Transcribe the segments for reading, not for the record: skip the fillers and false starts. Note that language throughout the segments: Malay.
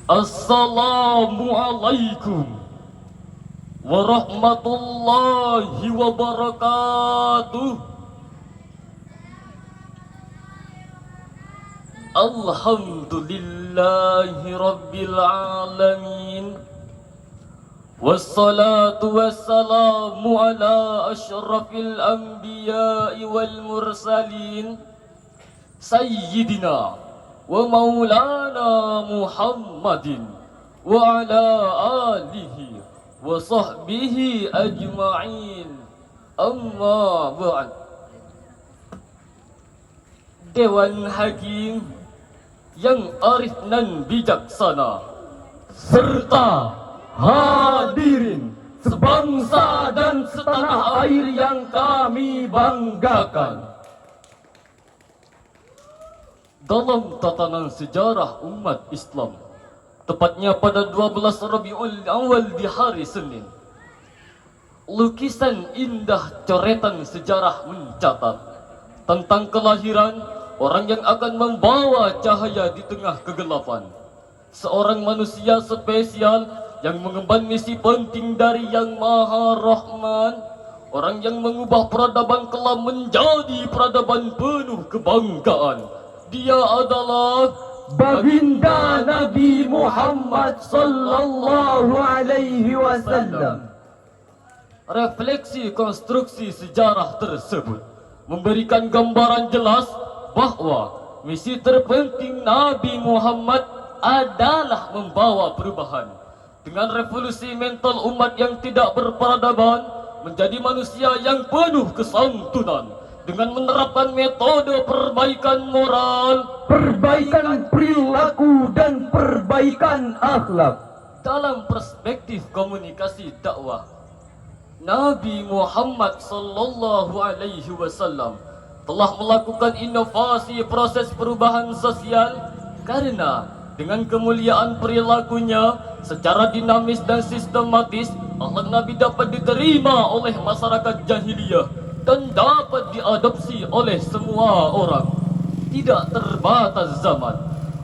Assalamualaikum warahmatullahi wabarakatuh. Alhamdulillahi rabbil alamin. Wassalatu wassalamu ala asyrafil anbiya'i wal mursalin Sayyidina wa maulana Muhammadin wa ala alihi wa sahbihi ajma'in. Amma ba'd. Dewan Hakim yang arif dan bijaksana, serta hadirin sebangsa dan setanah air yang kami banggakan. Dalam tatanan sejarah umat Islam, tepatnya pada 12 Rabiul Awal di hari Senin, lukisan indah coretan sejarah mencatat tentang kelahiran orang yang akan membawa cahaya di tengah kegelapan. Seorang manusia spesial yang mengemban misi penting dari Yang Maha Rahman. Orang yang mengubah peradaban kelam menjadi peradaban penuh kebanggaan. Dia adalah baginda Nabi Muhammad sallallahu alaihi wasallam. Refleksi konstruksi sejarah tersebut memberikan gambaran jelas bahwa misi terpenting Nabi Muhammad adalah membawa perubahan. Dengan revolusi mental umat yang tidak berperadaban menjadi manusia yang penuh kesantunan. Dengan menerapkan metode perbaikan moral, perbaikan perilaku dan perbaikan akhlak. Dalam perspektif komunikasi dakwah, Nabi Muhammad sallallahu alaihi wasallam telah melakukan inovasi proses perubahan sosial karena dengan kemuliaan perilakunya secara dinamis dan sistematis, akhlak Nabi dapat diterima oleh masyarakat jahiliyah dan dapat diadopsi oleh semua orang, tidak terbatas zaman.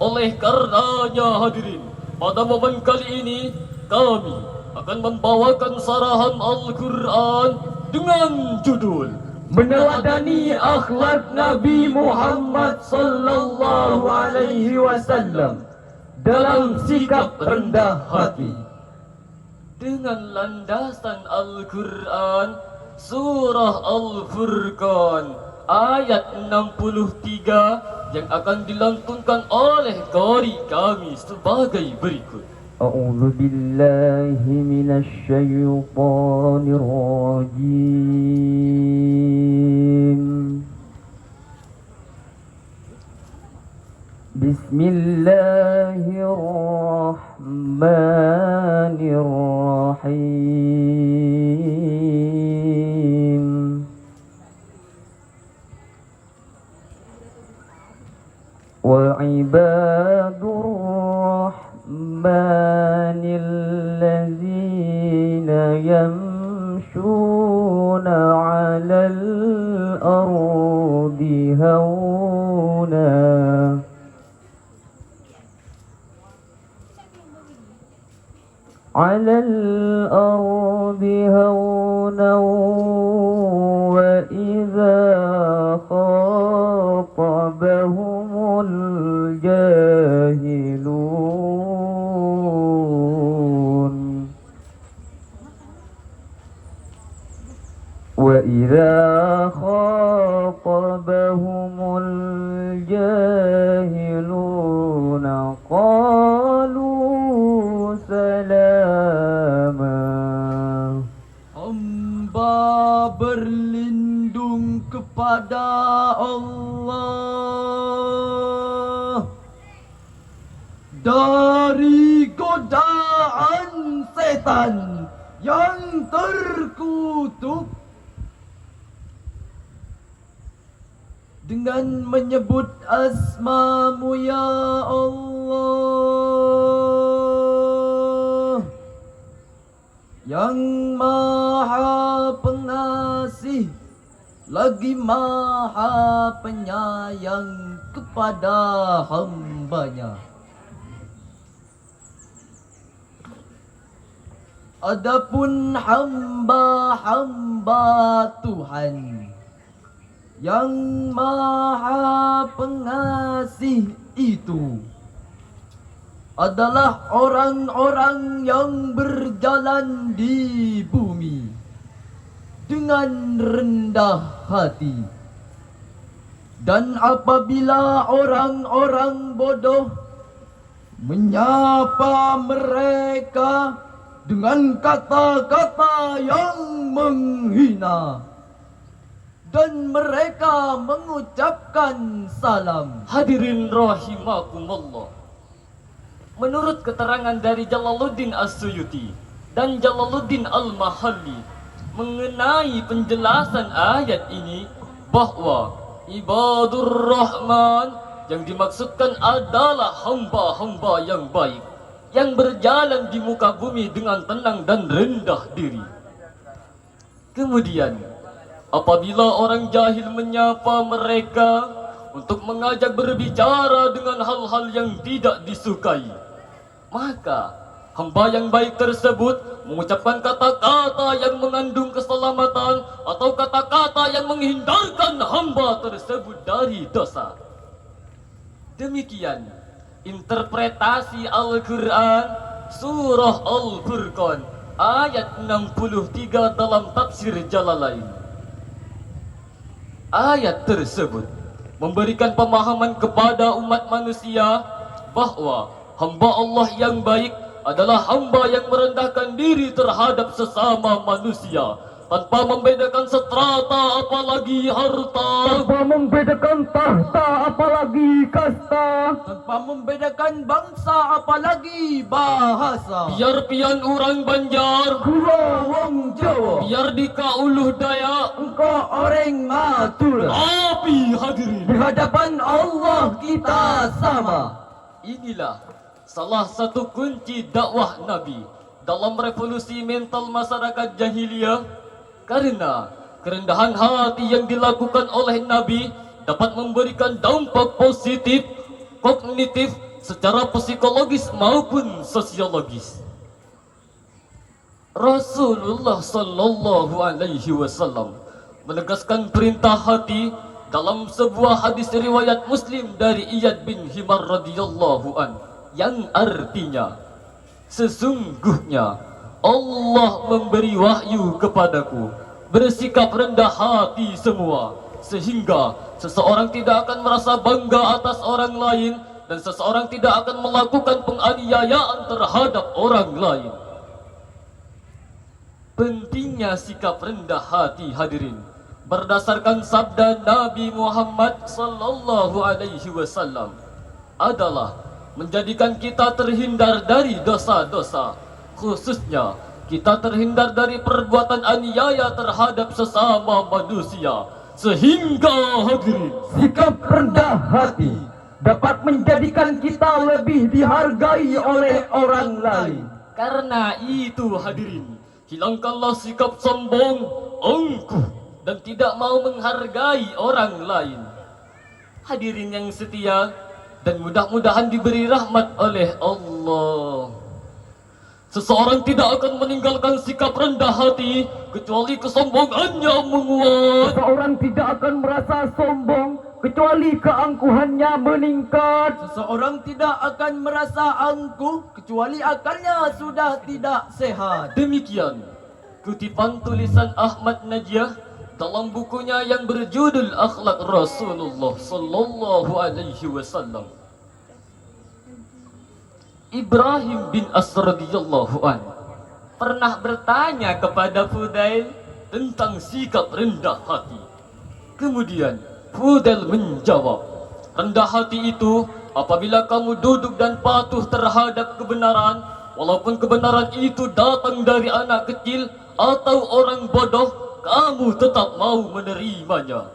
Oleh karenanya hadirin, pada momen kali ini kami akan membawakan sarahan Al-Quran dengan judul Meneladani Akhlak Nabi Muhammad sallallahu alaihi wasallam dalam sikap rendah hati. Dengan landasan Al-Quran, Surah Al-Furqan ayat 63 yang akan dilantunkan oleh qari kami sebagai berikut. A'udzu billahi minasy syaithanir rajim. Bismillahirrahmanirrahim. Wa ibadur rahmanil ladzina yamshuna 'alal ardi hauna على الأرض هونا وإذا خاطبهم الجاهلون وإذا خاطبهم الجاهلون قالوا salama. Hamba berlindung kepada Allah dari godaan setan yang terkutuk dengan menyebut asma-Mu ya Allah yang Maha Pengasih lagi Maha Penyayang kepada hambanya. Adapun hamba-hamba Tuhan yang Maha Pengasih itu adalah orang-orang yang berjalan di bumi dengan rendah hati. Dan apabila orang-orang bodoh menyapa mereka dengan kata-kata yang menghina dan mereka mengucapkan salam. Hadirin rahimakumullah. Menurut keterangan dari Jalaluddin As-Suyuti dan Jalaluddin Al-Mahalli mengenai penjelasan ayat ini, bahwa ibadur rahman yang dimaksudkan adalah hamba-hamba yang baik yang berjalan di muka bumi dengan tenang dan rendah diri. Kemudian apabila orang jahil menyapa mereka untuk mengajak berbicara dengan hal-hal yang tidak disukai, maka hamba yang baik tersebut mengucapkan kata-kata yang mengandung keselamatan atau kata-kata yang menghindarkan hamba tersebut dari dosa. Demikian interpretasi Al-Quran Surah Al-Furqan ayat 63 dalam tafsir Jalalain. Ayat tersebut memberikan pemahaman kepada umat manusia bahwa hamba Allah yang baik adalah hamba yang merendahkan diri terhadap sesama manusia tanpa membedakan strata apalagi harta, tanpa membedakan tahta apalagi kasta, tanpa membedakan bangsa apalagi bahasa. biar pian orang Banjar, Kula wong Jawa, biar di Kauluh Dayak, engkau orang Madura. tapi hadirin, Di hadapan Allah kita sama. inilah salah satu kunci dakwah Nabi dalam revolusi mental masyarakat jahiliyah, karena kerendahan hati yang dilakukan oleh Nabi dapat memberikan dampak positif, kognitif, secara psikologis maupun sosiologis. Rasulullah Sallallahu Alaihi Wasallam menegaskan perintah hati dalam sebuah hadis riwayat Muslim dari Iyad bin Himar radhiyallahu an, yang artinya, sesungguhnya Allah memberi wahyu kepadaku, bersikap rendah hati semua, sehingga seseorang tidak akan merasa bangga atas orang lain dan seseorang tidak akan melakukan penganiayaan terhadap orang lain. Pentingnya sikap rendah hati, hadirin, berdasarkan sabda Nabi Muhammad sallallahu alaihi wasallam adalah menjadikan kita terhindar dari dosa-dosa, khususnya kita terhindar dari perbuatan aniaya terhadap sesama manusia, sehingga hadirin, sikap rendah hati dapat menjadikan kita lebih dihargai oleh orang lain. karena itu hadirin, hilangkanlah sikap sombong, angkuh, dan tidak mau menghargai orang lain. Hadirin yang setia, dan mudah-mudahan diberi rahmat oleh Allah. Seseorang tidak akan meninggalkan sikap rendah hati kecuali kesombongannya menguat. Seseorang tidak akan merasa sombong kecuali keangkuhannya meningkat. Seseorang tidak akan merasa angkuh kecuali akalnya sudah tidak sehat. Demikian kutipan tulisan Ahmad Najiyah dalam bukunya yang berjudul Akhlak Rasulullah Sallallahu Alaihi Wasallam. Ibrahim bin As radhiyallahu an pernah bertanya kepada Fudail tentang sikap rendah hati. Kemudian Fudail menjawab, rendah hati itu apabila kamu duduk dan patuh terhadap kebenaran, walaupun kebenaran itu datang dari anak kecil atau orang bodoh, kamu tetap mau menerimanya.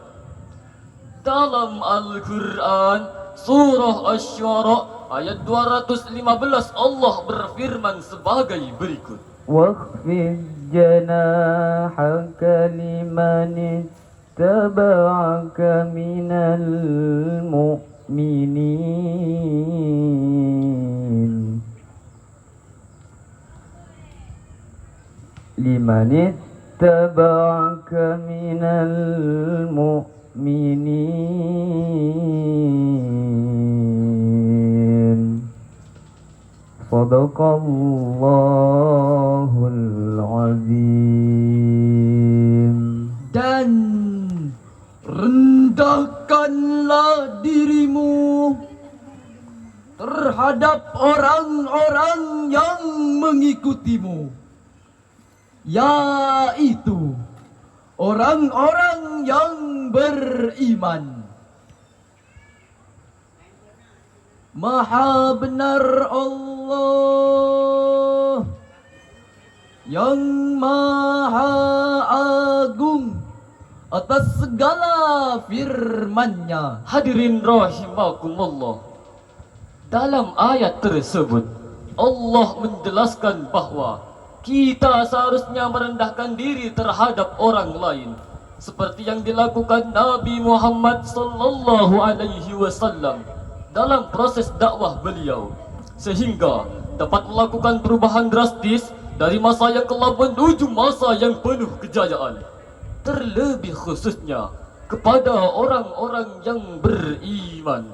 Dalam Al-Quran Surah Asy-Syu'ara ayat 215 Allah berfirman sebagai berikut, واخفض جناحك لمن اتبعك من المؤمنين. لمن اتبعك من المؤمنين صدق الله العظيم. Dan rendahkanlah dirimu terhadap orang-orang yang mengikutimu, yaitu orang-orang yang beriman. Maha benar Allah yang Maha Agung atas segala firman-Nya. Hadirin rahimakumullah. Dalam ayat tersebut Allah menjelaskan bahwa kita seharusnya merendahkan diri terhadap orang lain seperti yang dilakukan Nabi Muhammad sallallahu alaihi wasallam dalam proses dakwah beliau, sehingga dapat melakukan perubahan drastis dari masa yang kelam menuju masa yang penuh kejayaan, terlebih khususnya kepada orang-orang yang beriman.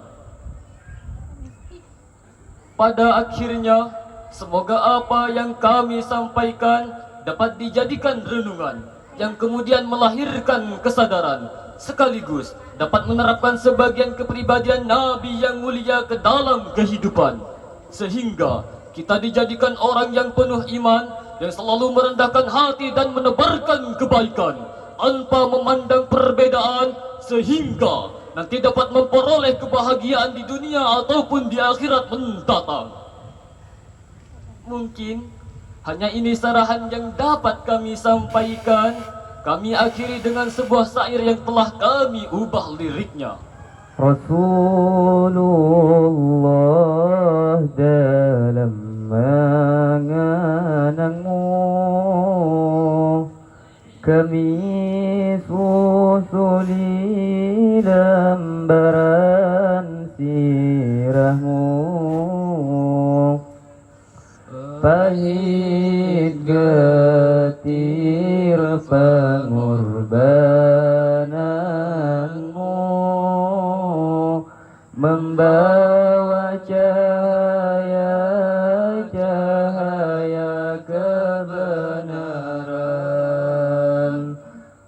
Pada akhirnya, semoga apa yang kami sampaikan dapat dijadikan renungan yang kemudian melahirkan kesadaran, sekaligus dapat menerapkan sebagian kepribadian Nabi yang mulia ke dalam kehidupan, sehingga kita dijadikan orang yang penuh iman, yang selalu merendahkan hati dan menebarkan kebaikan tanpa memandang perbedaan, sehingga nanti dapat memperoleh kebahagiaan di dunia ataupun di akhirat mendatang. Mungkin hanya ini sarahan yang dapat kami sampaikan. Kami akhiri dengan sebuah syair yang telah kami ubah liriknya. Rasulullah dalam mengenangmu, kami susuli lembaran sirahmu. Pahit getir pengorbananmu, membawa cahaya kebenaran.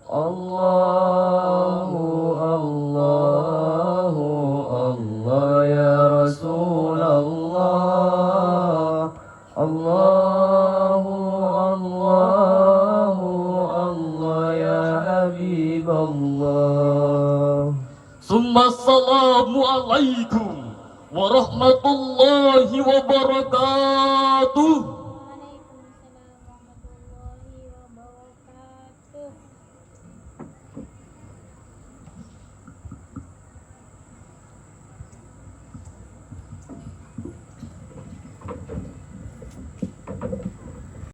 Allahu Allahu Allah ya Rasulullah. Allahu Allahu Allah ya Habiballah. Summa assalamu alaikum warahmatullahi wabarakatuh.